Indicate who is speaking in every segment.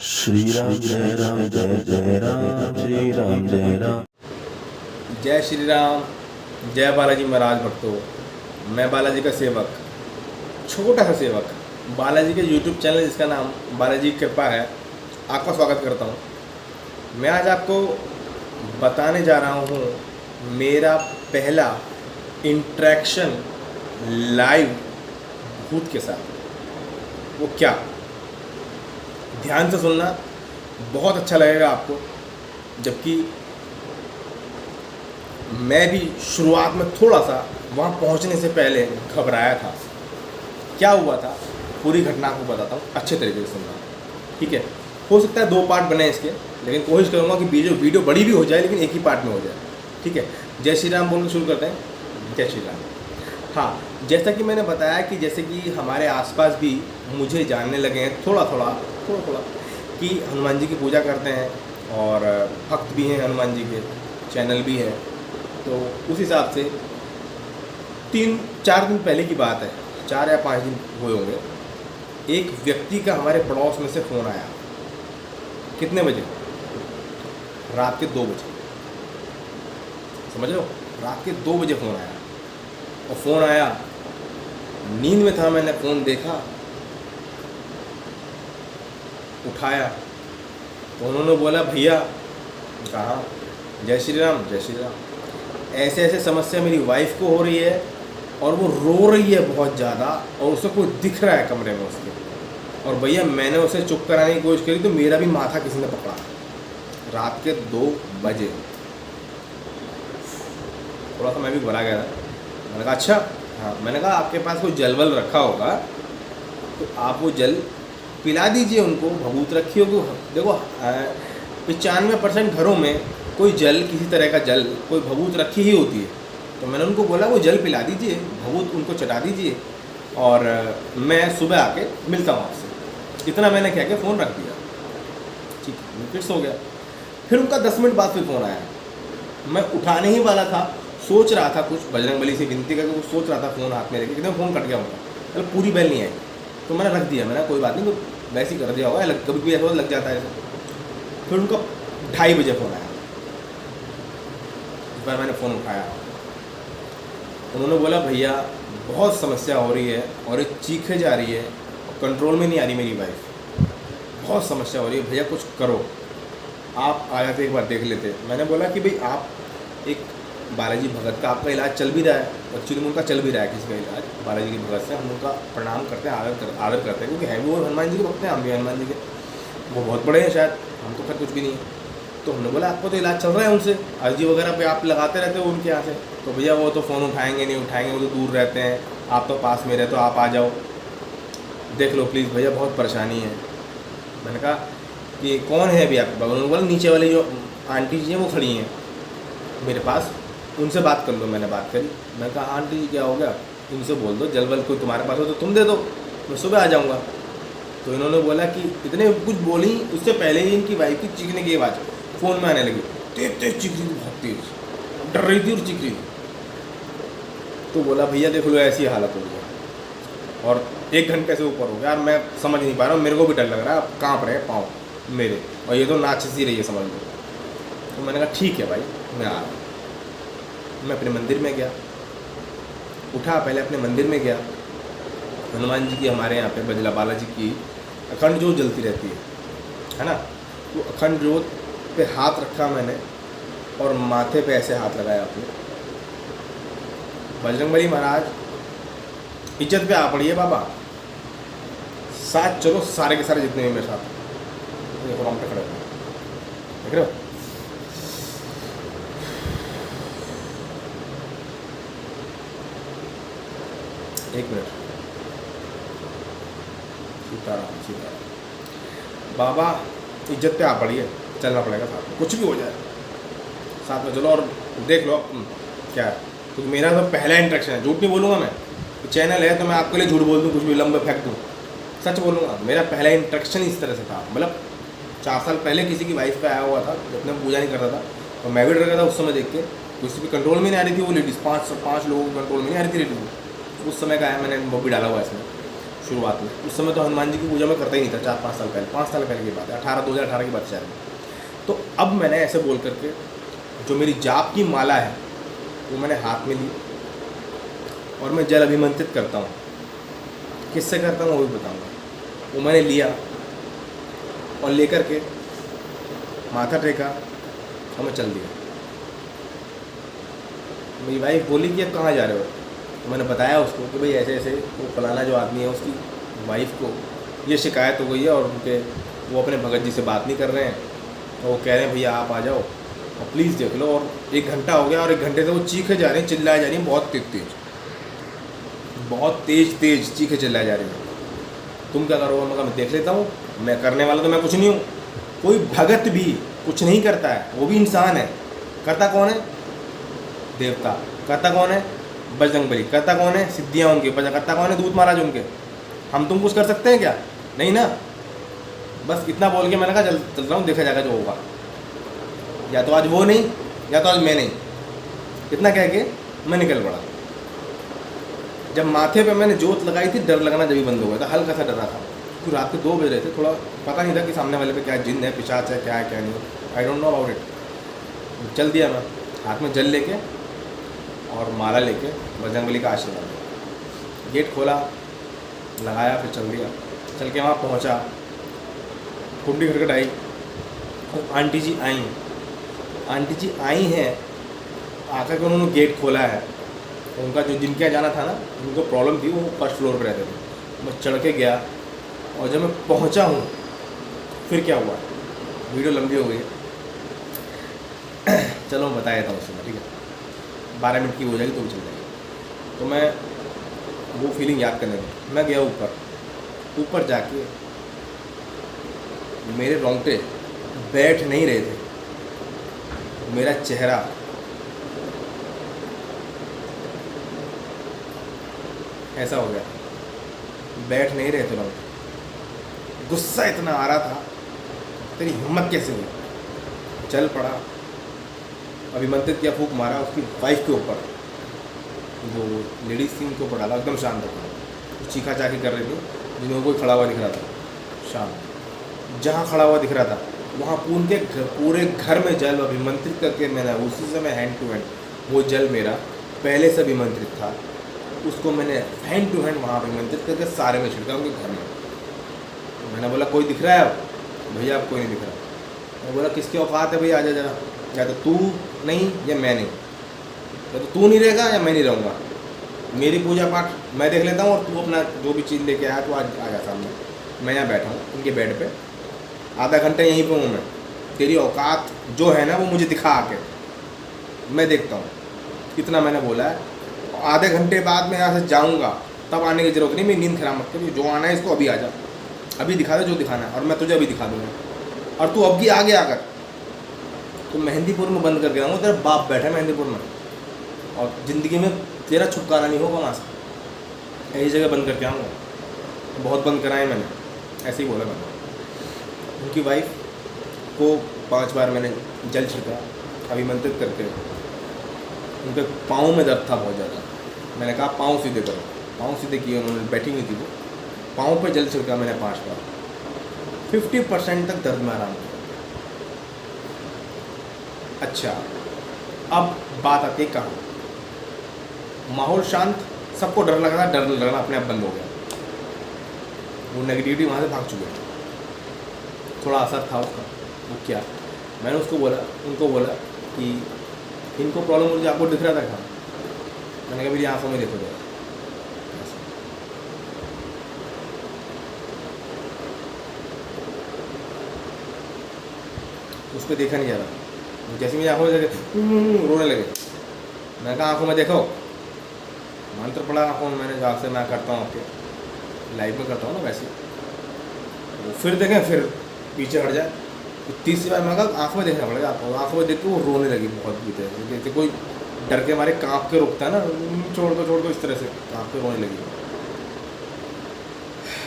Speaker 1: श्री राम जय राम जय जय राम श्री राम जय राम।
Speaker 2: जय श्री राम, जय बालाजी महाराज भक्तों। मैं बालाजी का सेवक, छोटा सा सेवक, बालाजी के YouTube चैनल जिसका नाम बालाजी की कृपा है, आपका स्वागत करता हूँ। मैं आज आपको बताने जा रहा हूँ मेरा पहला इंटरेक्शन लाइव भूत के साथ। वो क्या, ध्यान से सुनना, बहुत अच्छा लगेगा आपको। जबकि मैं भी शुरुआत में थोड़ा सा वहाँ पहुँचने से पहले घबराया था। क्या हुआ था पूरी घटना आपको बताता हूँ, अच्छे तरीके से सुनना, ठीक है। हो सकता है 2 पार्ट बने इसके, लेकिन कोशिश करूँगा कि वीडियो बड़ी भी हो जाए लेकिन एक ही पार्ट में हो जाए, ठीक है। जय श्री राम बोल के शुरू करते हैं। जय श्री राम। हाँ, जैसा कि मैंने बताया कि जैसे कि हमारे आसपास भी मुझे जानने लगे हैं थोड़ा थोड़ा कि हनुमान जी की पूजा करते हैं और भक्त भी हैं हनुमान जी के, चैनल भी है। तो उस हिसाब से 3-4 दिन पहले की बात है, 4 या 5 दिन हुए होंगे, एक व्यक्ति का हमारे पड़ोस में से फ़ोन आया। कितने बजे? रात के 2 बजे, समझ लो, रात के 2 बजे फ़ोन आया। और फ़ोन आया, नींद में था, मैंने फ़ोन देखा, उठाया तो उन्होंने बोला भैया, कहा जय श्री राम जय श्री राम, ऐसे ऐसे समस्या मेरी वाइफ को हो रही है और वो रो रही है बहुत ज़्यादा और उसे कोई दिख रहा है कमरे में उसके, और भैया मैंने उसे चुप कराने की कोशिश करी तो मेरा भी माथा किसी ने पकड़ा। रात के 2 बजे। थोड़ा सा मैं भी घबरा गया था। मैंने कहा अच्छा, हाँ। मैंने कहा आपके पास कोई जल वल रखा होगा तो आप वो जल पिला दीजिए उनको, भभूत रखी होगी। देखो 95% घरों में कोई जल, किसी तरह का जल, कोई भभूत रखी ही होती है। तो मैंने उनको बोला वो जल पिला दीजिए, भभूत उनको चढ़ा दीजिए और मैं सुबह आके मिलता हूँ आपसे। इतना मैंने कह के फ़ोन रख दिया, ठीक है। मैं फिर सो गया। फिर उनका 10 मिनट बाद फिर फ़ोन आया। मैं उठाने ही वाला था, सोच रहा था कुछ, बजरंगबली से विनती करके कुछ सोच रहा था, फ़ोन हाथ में लेके, एकदम फ़ोन कट गया उनका, मतलब पूरी बेल नहीं आई। तो मैंने रख दिया, मैंने कोई बात नहीं, तो वैसे ही कर दिया होगा, कभी भी ऐसा लग जाता है ऐसे। फिर उनका 2:30 बजे फ़ोन आया। इस बार मैंने फ़ोन उठाया, उन्होंने बोला भैया बहुत समस्या हो रही है और ये चीखे जा रही है, कंट्रोल में नहीं आ रही मेरी वाइफ, बहुत समस्या हो रही है भैया, कुछ करो, आप आ जाते एक बार देख लेते। मैंने बोला कि भाई आप एक बालाजी भगत का, आपका इलाज चल भी रहा है, एक्चुअली में उनका चल भी रहा है किसी का इलाज, बालाजी के भगत से हम उनका प्रणाम करते हैं, आदर करते हैं, क्योंकि है वो हनुमान जी के भक्त हैं, हम भी हनुमान जी के, वो बहुत बड़े हैं शायद, हम तो खैर कुछ भी नहीं है। तो हमने बोला आपको तो इलाज चल रहा है उनसे, अर्जी वगैरह पे आप लगाते रहते हो उनके यहाँ से, तो भैया वो तो फ़ोन उठाएंगे नहीं उठाएंगे, वो तो दूर रहते हैं, आप तो पास में रहते हो, आप आ जाओ देख लो प्लीज़ भैया, बहुत परेशानी है। मैंने कहा कि कौन है अभी आपके पास? उन्होंने बोला नीचे वाली जो आंटी जी हैं वो खड़ी हैं मेरे पास, उनसे बात कर लो। मैंने बात करी, मैं कहा आंटी जी क्या हो गया, इनसे बोल दो जल वल कोई तुम्हारे पास हो तो तुम दे दो, मैं सुबह आ जाऊँगा। तो इन्होंने बोला कि इतने कुछ बोली, उससे पहले ही इनकी वाइफ की चीखने की आवाज़ फ़ोन में आने लगी, तेज चीख रही थी, बहुत तेज, डर रही थी और चीख रही थी। तो बोला भैया देख लो ऐसी हालत हो गई और 1 घंटे से ऊपर हो गया यार, मैं समझ नहीं पा रहा हूँ, मेरे को भी डर लग रहा है, अब काँप रहे हैं पाँव मेरे, और ये तो नाच सी रही है, समझ लो। तो मैंने कहा ठीक है भाई, मैं आ रहा हूँ। मैं अपने मंदिर में गया, उठा, पहले अपने मंदिर में गया। हनुमान जी की हमारे यहाँ पे बजला बालाजी की अखंड ज्योत जलती रहती है ना। तो अखंड ज्योत पे हाथ रखा मैंने और माथे पे ऐसे हाथ लगाया अपने। बजरंगबली महाराज इज्जत पे आ पड़ी है बाबा, साथ चलो सारे के सारे जितने भी मेरे साथ। देखो हम पे खड़े हो, देख रहे हो? एक मिनट, सीताराम बाबा, इज्जत पे आ पड़ी है, चलना पड़ेगा साथ में, कुछ भी हो जाए साथ में चलो और देख लो क्या है। क्योंकि मेरा तो पहला इंटरेक्शन है, झूठ नहीं बोलूँगा मैं, चैनल है तो मैं आपके लिए झूठ बोल दूँ, कुछ भी लंबे फेंक दूँ, सच बोलूँगा। मेरा पहला इंटरेक्शन इस तरह से था, मतलब 4 साल पहले किसी की वाइफ पे आया हुआ था, जब मैं पूजा नहीं करता था, और मैं भी डर गया था उस समय देख के, किसी भी कंट्रोल में नहीं आ रही थी वो लेडीज़, 5 लोगों को कंट्रोल में नहीं आ रही थी लेडीज़, उस समय का है, मैंने वो भी डाला हुआ है इसमें। शुरुआत में। उस समय तो हनुमान जी की पूजा मैं करता ही नहीं था, 4-5 साल पहले, 5 साल पहले की बात है, 2018 की बात शायद। तो अब मैंने ऐसे बोल करके जो मेरी जाप की माला है वो मैंने हाथ में ली और मैं जल अभिमंत्रित करता हूँ। किससे करता हूँ वो भी बताऊँगा। वो मैंने लिया और लेकर के माथा टेका और मैं चल दिया। मेरी वाइफ बोली कि अब कहाँ जा रहे हो? तो मैंने बताया उसको कि भाई ऐसे ऐसे वो फलाना जो आदमी है उसकी वाइफ को ये शिकायत हो गई है और उनके वो अपने भगत जी से बात नहीं कर रहे हैं, तो वो कह रहे हैं भैया आप आ जाओ और प्लीज़ देख लो। और 1 घंटा हो गया और 1 घंटे से वो चीखे जा रही हैं, चिल्लाए जा रही हैं, बहुत तेज़ चीखे चिल्लाए जा रही हैं। तुम क्या करोगे? मैं कहा मैं देख लेता हूँ, मैं करने वाला तो मैं कुछ नहीं हूँ। कोई भगत भी कुछ नहीं करता है, वो भी इंसान है। करता कौन है? देवता। करता कौन है? बजरंगबली। करता कौन है? सिद्धियाँ उनकी। करता कौन है? दूत महाराज उनके। हम तुम कुछ कर सकते हैं क्या? नहीं ना। बस इतना बोल के मैंने कहा चल रहा हूँ, देखा जाएगा जो होगा। या तो आज वो नहीं, या तो आज मैं नहीं। इतना कह के मैं निकल पड़ा। जब माथे पे मैंने जोत लगाई थी, डर लगना जब भी बंद हो गया था, हल्का सा डरा था। क्योंकि रात के 2 बज रहे थे, थोड़ा पता नहीं था कि सामने वाले पे क्या जिन्न है, पिशाच है, क्या है क्या नहीं। I don't know about it. चल दिया मैं, हाथ में जल लेके और माला लेके बजरंगबली का आशीर्वाद। गेट खोला, लगाया, फिर चल दिया। चल के वहाँ पहुँचा, कुंडी खटखटाई और आंटी जी आई। आंटी जी आई हैं, आकर के उन्होंने गेट खोला है। उनका जो जिनके यहाँ जाना था ना, उनको प्रॉब्लम थी, वो 1st फ्लोर पर रहते थे। मैं चढ़ के गया और जब मैं पहुँचा हूँ, फिर क्या हुआ, वीडियो लंबी हो गई है, चलो मैं बता देता हूँ उसमें, ठीक है। 12 मिनट की हो जाएगी तो भी चल जाएगी। तो मैं वो फीलिंग याद करने लगा। मैं गया ऊपर जाके मेरे रोंगटे बैठ नहीं रहे थे। मेरा चेहरा ऐसा हो गया, बैठ नहीं रहे थे रोंगटे। गुस्सा इतना आ रहा था, तेरी हिम्मत कैसे हुई? चल पड़ा, अभिमंत्रित किया, फूंक मारा उसकी वाइफ के ऊपर, जो लेडीज़ थी उनके ऊपर डाला, एकदम शांत होकर। चीखा चाखी कर रही थी, जिन्होंने कोई खड़ा हुआ दिख रहा था शांत। जहाँ खड़ा हुआ दिख रहा था वहाँ पूरे घर में जल अभिमंत्रित करके मैंने उसी समय हैंड टू हैंड, वो जल मेरा पहले से अभिमंत्रित था, उसको मैंने हैंड टू हैंड वहाँ अभिमंत्रित करके सारे में छिड़का उनके घर में। मैंने बोला कोई दिख रहा है? भैया आप कोई नहीं दिख रहा। मैं बोला किसकी औकात है भैया, आ जा जरा। या तो तू नहीं या मैं नहीं, या तो तू नहीं रहेगा या मैं नहीं रहूँगा। मेरी पूजा पाठ मैं देख लेता हूँ और तू अपना जो भी चीज़ लेके आया तो आज आ जा सामने। मैं यहाँ बैठा हूँ इनके बेड पे, आधा घंटा यहीं पे हूँ मैं। तेरी औकात जो है ना वो मुझे दिखा आके, मैं देखता हूँ। इतना मैंने बोला है। आधे घंटे बाद मैं यहाँ से जाऊँगा, तब आने की ज़रूरत नहीं, मेरी नींद खराब मत करिए। जो आना है इसको अभी आ जा, अभी दिखा दे जो दिखाना है, और मैं तुझे अभी दिखा दूँगा। और तू अब की आगे आकर तो मेहंदीपुर में बंद करके आऊँगा। तेरा बाप बैठा है मेहंदीपुर में, और ज़िंदगी में तेरा छुटकारा नहीं होगा वहाँ से। ऐसी जगह बंद करके आऊँगा। बहुत बंद कराए मैंने, ऐसे ही बोला मैंने। उनकी वाइफ को 5 बार मैंने जल छिड़का अभिमंत्रित करके। उनके पाँव में दर्द था बहुत ज़्यादा। मैंने कहा पाँव सीधे करो, पाँव सीधे किए उन्होंने, बैठी हुई थी वो। पाँव पे जल छिड़का मैंने 5 बार। 50% तक दर्द में आराम किया। अच्छा, अब बात आती है कहाँ? माहौल शांत, सबको डर लग रहा, डर लगना अपने आप बंद हो गया। वो नेगेटिविटी वहाँ से भाग चुके थे। थोड़ा असर था उसका। वो क्या, मैंने उनको बोला कि इनको प्रॉब्लम मुझे आपको दिख रहा था कहाँ? मैंने कहा मेरी आंखों में देखो जरा। उस पर देखा नहीं जा रहा। जैसे मेरी आंखों में देखे रोने लगे। मैंने कहा आंखों में देखो। मंत्र पड़ा आंखों में मैंने, जहाँ से मैं करता हूँ आपके लाइव में करता हूँ ना वैसे। फिर देखें, फिर पीछे हट जाए। तो 30 बार मैं कहा आँख में देखना पड़ेगा आपको। आँख में देख के वो रोने लगी बहुत बुरी तरह से, जैसे कोई डर के मारे काँप के रुकता है ना, छोड़ दो इस तरह से काँप के रोने लगी।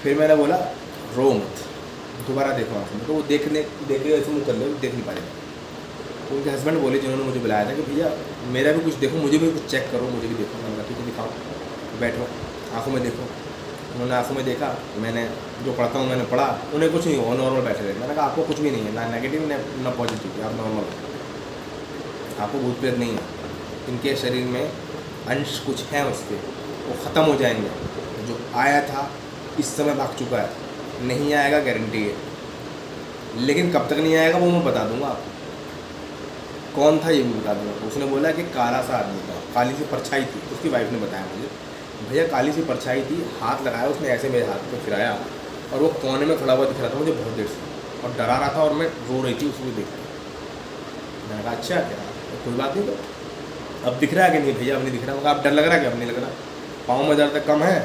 Speaker 2: फिर मैंने बोला रो मत, दोबारा देखो आँख में। तो वो देखे ऐसे मुँह कर ले, देख नहीं पा रहे। तो उनके हस्बैंड बोले जिन्होंने मुझे बुलाया था कि भैया मेरा भी कुछ देखो, मुझे भी कुछ चेक करो, मुझे भी देखो। मैंने कहा ठीक है दिखाओ, बैठो आँखों में देखो। उन्होंने आंखों में देखा, मैंने जो पढ़ता हूँ मैंने पढ़ा, उन्हें कुछ नहीं हुआ, नॉर्मल बैठे रहे। मैंने कहा आपको कुछ भी नहीं है, ना नेगेटिव ना पॉजिटिव, आप नॉर्मल हो, आपको भूत प्रेत नहीं है। इनके शरीर में अंश कुछ हैं उसके, वो ख़त्म हो जाएंगे। जो आया था इस समय भाग चुका है, नहीं आएगा गारंटी है, लेकिन कब तक नहीं आएगा वो मैं बता दूंगा आपको। कौन था ये भी बता दूंगा। तो उसने बोला कि काला सा आदमी था, काली सी परछाई थी। उसकी वाइफ ने बताया मुझे, भैया काली सी परछाई थी, हाथ लगाया उसने, ऐसे मेरे हाथ पे फिराया और वो कोने में खड़ा हुआ दिख रहा था मुझे बहुत देर से, और डरा रहा था और मैं रो रही थी उसको देख के। मैंने कहा अच्छा क्या, कोई बात नहीं, तो अब दिख रहा है कि नहीं भैया? अब नहीं दिख रहा। मगर अब डर लग रहा है कि अब नहीं लग रहा? पाँव में दर्द कम है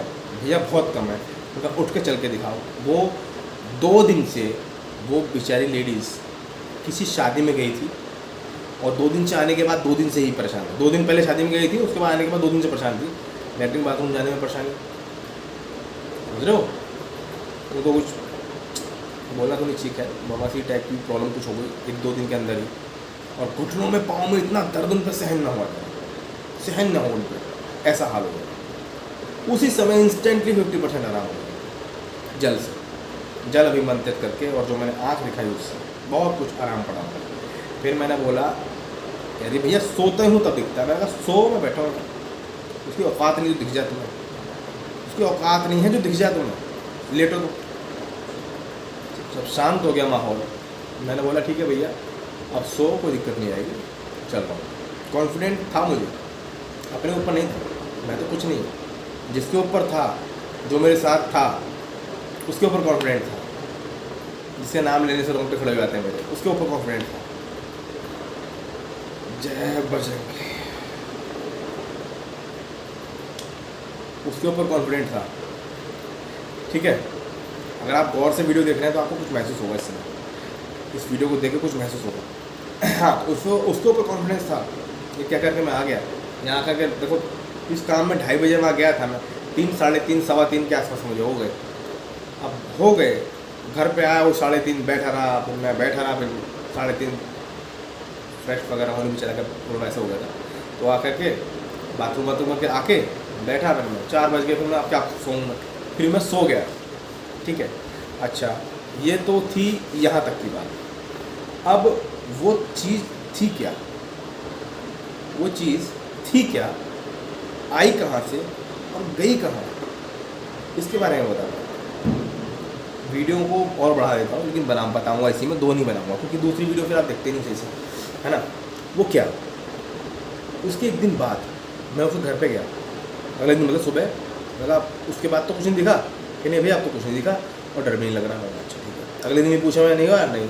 Speaker 2: भैया? बहुत कम है। मगर उठ के चल के दिखाओ। वो 2 दिन से वो बेचारी लेडीज़ किसी शादी में गई थी और 2 दिन से आने के बाद 2 दिन से ही परेशान है। 2 दिन पहले शादी में गई थी, उसके बाद आने के बाद 2 दिन से परेशान थी, लैट्रिन बाथरूम जाने में परेशानी। समझ रहे हो? उनको कुछ बोलना तो नहीं ठीक है, बवासीर टाइप की प्रॉब्लम कुछ हो गई 1-2 दिन के अंदर ही, और घुटनों में पाँव में इतना दर्द उन पर सहन ना हुआ था, सहन ना हो उन पर, ऐसा हाल हो गया। उसी समय इंस्टेंटली 50% आराम हो गया जल से, जल अभिमंत्रित करके, और जो मैंने आँख दिखाई उससे बहुत कुछ आराम पड़ा। फिर मैंने बोला अरे भैया सोते हूँ तब दिखता है। मैंने कहा सो में बैठा हूँ, उसकी औकात नहीं जो दिख जाए तुम्हें, उसकी औकात नहीं है जो दिख जाए तुम्हें, लेटो तो। जब शांत हो गया माहौल, मैंने बोला ठीक है भैया अब सो, कोई दिक्कत नहीं आएगी, चल रहा हूँ। कॉन्फिडेंट था मुझे, अपने ऊपर नहीं था, मैं तो कुछ नहीं, जिसके ऊपर था, जो मेरे साथ था उसके ऊपर कॉन्फिडेंट था, जिसके नाम लेने से रोंगटे खड़े हो जाते हैं मेरे, उसके ऊपर कॉन्फिडेंट था। जय बजरंग, उसके ऊपर कॉन्फिडेंट था। ठीक है, अगर आप गौर से वीडियो देख रहे हैं तो आपको कुछ महसूस होगा, इस समय इस वीडियो को देख के कुछ महसूस होगा। हाँ, उसके ऊपर कॉन्फिडेंस था। ये क्या करके मैं आ गया यहाँ आकर के, देखो इस काम में 2:30 बजे वहाँ गया था मैं, 3, 3:30, 3:15 के आसपास मुझे हो गए। अब हो गए, घर पे आया वो 3:30 बैठा रहा, फिर मैं बैठा रहा, फिर 3:30 फ्रेश वगैरह होने भी चला गया, थोड़ा ऐसा हो गया था। तो आकर के बाथरूम करके आके बैठा, फिर मैं 4 बज गए, फिर मैं अब क्या सोऊंगा, फिर मैं सो गया। ठीक है, अच्छा ये तो थी यहाँ तक की बात। अब वो चीज़ थी क्या, वो चीज़ थी क्या, आई कहाँ से और गई कहाँ, इसके बारे में बताऊँ। वीडियो को और बढ़ा देता हूँ, लेकिन बताऊँगा इसी में, 2 नहीं बनाऊँगा, क्योंकि दूसरी वीडियो फिर आप देखते नहीं सही से, है ना। वो क्या, उसके 1 दिन बाद मैं उसके घर पे गया, अगले दिन मतलब सुबह। मतलब उसके बाद तो कुछ नहीं दिखा कि नहीं भैया अब तो कुछ नहीं दिखा और डर भी नहीं लग रहा। मैं अच्छा ठीक है। अगले दिन भी पूछा, मैं नहीं हुआ, नहीं।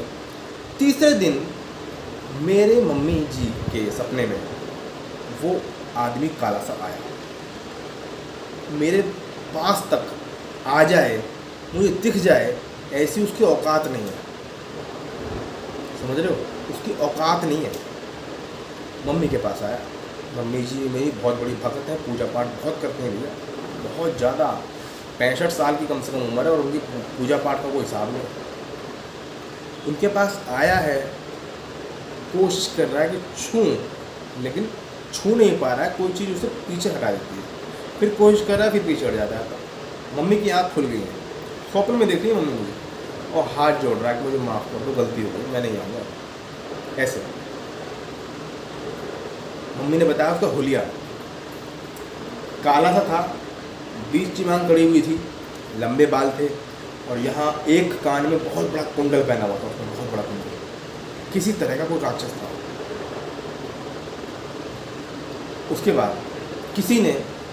Speaker 2: तीसरे दिन मेरे मम्मी जी के सपने में वो आदमी काला सा आया, मेरे पास तक आ जाए, मुझे दिख जाए, ऐसी उसकी औकात नहीं है। समझ रहे हो, उसकी औकात नहीं है। मम्मी के पास आया, मम्मी जी मेरी बहुत बड़ी भक्त है, पूजा पाठ बहुत करते हैं भैया, बहुत ज़्यादा, 65 साल की कम से कम उम्र है, और उनकी पूजा पाठ का कोई हिसाब नहीं। उनके पास आया है, कोशिश कर रहा है कि छूं, लेकिन छू नहीं पा रहा है, कोई चीज़ उसे पीछे हटा देती है, फिर कोशिश कर रहा है, फिर पीछे हट जाता है। मम्मी की आँख खुल गई है, स्वप्न में देख रही है मम्मी मुझे, और हाथ जोड़ रहा है कि मुझे माफ़ कर दो, गलती हो गई, मैं नहीं आऊँगा। ऐसे मम्मी ने बताया उसका हुलिया काला सा था, बीच चिमांग कड़ी हुई थी, लंबे बाल थे, और यहाँ एक कान में बहुत बड़ा कुंडल पहना हुआ था, उसमें बहुत बड़ा कुंडल, किसी तरह का कोई राक्षस था। उसके बाद किसी ने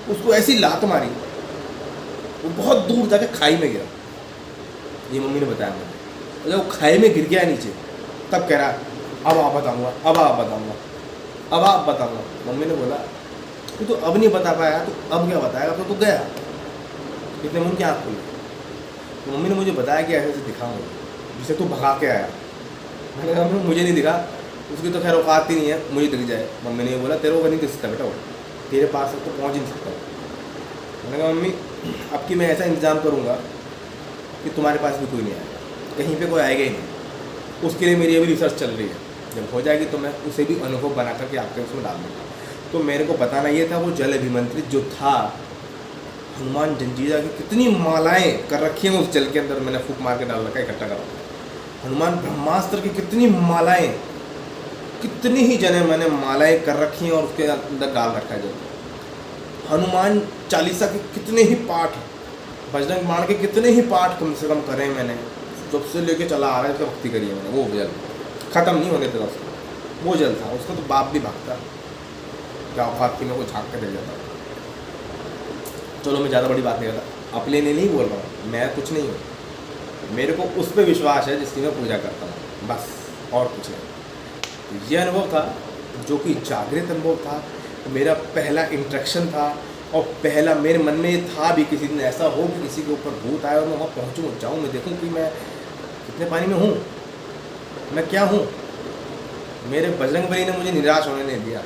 Speaker 2: उसको ऐसी लात मारी, वो बहुत दूर जाके खाई में गिरा, ये मम्मी ने बताया मुझे। जब वो खाई में गिर गया नीचे, तब कह रहा अब आप बताऊँगा, अब आप बताऊँगा, अब आप बताऊँगा। मम्मी ने बोला तो अब नहीं बता पाया तो अब क्या बताएगा, तो गया। इतने मुझे क्या आँख खुली, तो मम्मी ने मुझे बताया कि ऐसे ऐसे दिखा मुझे, जिसे तू भगा के आया। मैंने कहा मुझे नहीं दिखा, उसकी तो खैर औकात ही नहीं है, मुझे दिख जाए। मम्मी ने बोला तेरे को नहीं दिख सकता बेटा, वो तेरे पास तक तो पहुँच ही नहीं सकता। मैंने कहा मम्मी अब की मैं ऐसा इंतज़ाम करूँगा कि तुम्हारे पास भी कोई नहीं आएगा, कहीं पे कोई आएगा ही नहीं। उसके लिए मेरी अभी रिसर्च चल रही है, जब हो जाएगी तो मैं उसे भी अनुभव बना करके आपके उसमें डाल दूँगा। तो मेरे को बताना ये था, वो जल अभिमंत्रित जो था हनुमान जंजीरा की कितनी मालाएं कर रखी हैं उस जल के अंदर, मैंने फूक मार के डाल रखा है, इकट्ठा कर रखा है। हनुमान ब्रह्मास्त्र की कितनी मालाएं, कितनी ही जने मैंने मालाएं कर रखी हैं और उसके अंदर डाल रखा है जल। हनुमान चालीसा के कितने ही पाठ, बजरंग बाण के कितने ही पाठ कम से कम करें मैंने, जब से लेके चला आ रहा है, तो भक्ति करी है मैंने। वो जल ख़त्म नहीं होने देता उसको, वो जल था, उसका तो बाप भी भागता, क्या औकात की, मैं को झाँक के दे जाता। चलो मैं ज़्यादा बड़ी बात नहीं करता, अपने लिए नहीं बोल रहा हूँ, मैं कुछ नहीं हूँ, मेरे को उस पर विश्वास है जिसकी मैं पूजा करता हूँ, बस, और कुछ नहीं। तो ये अनुभव था जो कि जागृत अनुभव था, मेरा पहला इंट्रैक्शन था, और पहला मेरे मन में ये था भी किसी दिन ऐसा हो कि किसी के ऊपर भूत आए और मैं वहाँ पहुँचूँ, जाऊँ, मैं देखूँ कि मैं कितने पानी में हूँ, मैं क्या हूँ। मेरे बजरंगबली ने मुझे निराश होने नहीं दिया,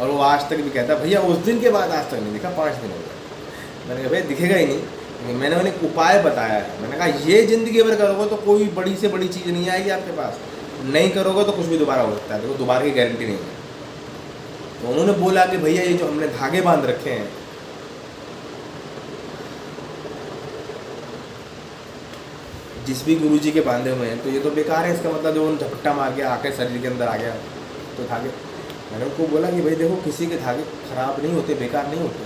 Speaker 2: और वो आज तक भी कहता भैया उस दिन के बाद आज तक नहीं दिखा, 5 दिन हो गए। मैंने कहा भैया दिखेगा ही नहीं, लेकिन मैंने उन्हें उपाय बताया है। मैंने कहा ये ज़िंदगी भर करोगे तो कोई बड़ी से बड़ी चीज़ नहीं आएगी आपके पास, नहीं करोगे तो कुछ भी दोबारा हो सकता है, देखो दोबारा की गारंटी नहीं है। तो उन्होंने बोला कि भैया ये जो हमने धागे बांध रखे हैं, जिस भी गुरुजी के बांधे हुए हैं, तो ये तो बेकार है, इसका मतलब जो उन झपट्टा मार के आके शरीर के अंदर आ गया तो धागे। मैंने उनको बोला कि भाई देखो किसी के धागे खराब नहीं होते, बेकार नहीं होते,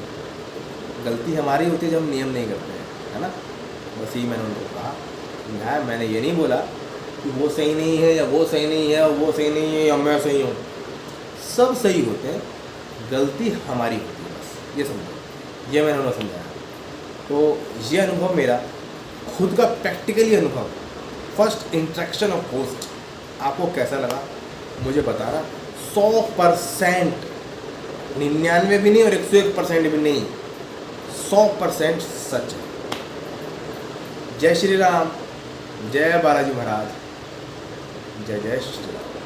Speaker 2: गलती हमारी होती है जब हम नियम नहीं करते हैं, है ना। बस यही मैंने उनको कहा, मैंने ये नहीं बोला कि वो सही नहीं है या वो सही नहीं है, वो सही नहीं है या मैं सही हूँ, सब सही होते हैं, गलती हमारी होती है, बस ये समझो। ये मैंने उन्हें समझाया। तो ये अनुभव मेरा खुद का प्रैक्टिकली अनुभव, फर्स्ट इंट्रैक्शन ऑफ होस्ट, आपको कैसा लगा मुझे बताना। 100%, 99 भी नहीं और 101% भी नहीं, 100% सच है। जय श्री राम, जय बालाजी महाराज, जय जय श्री राम।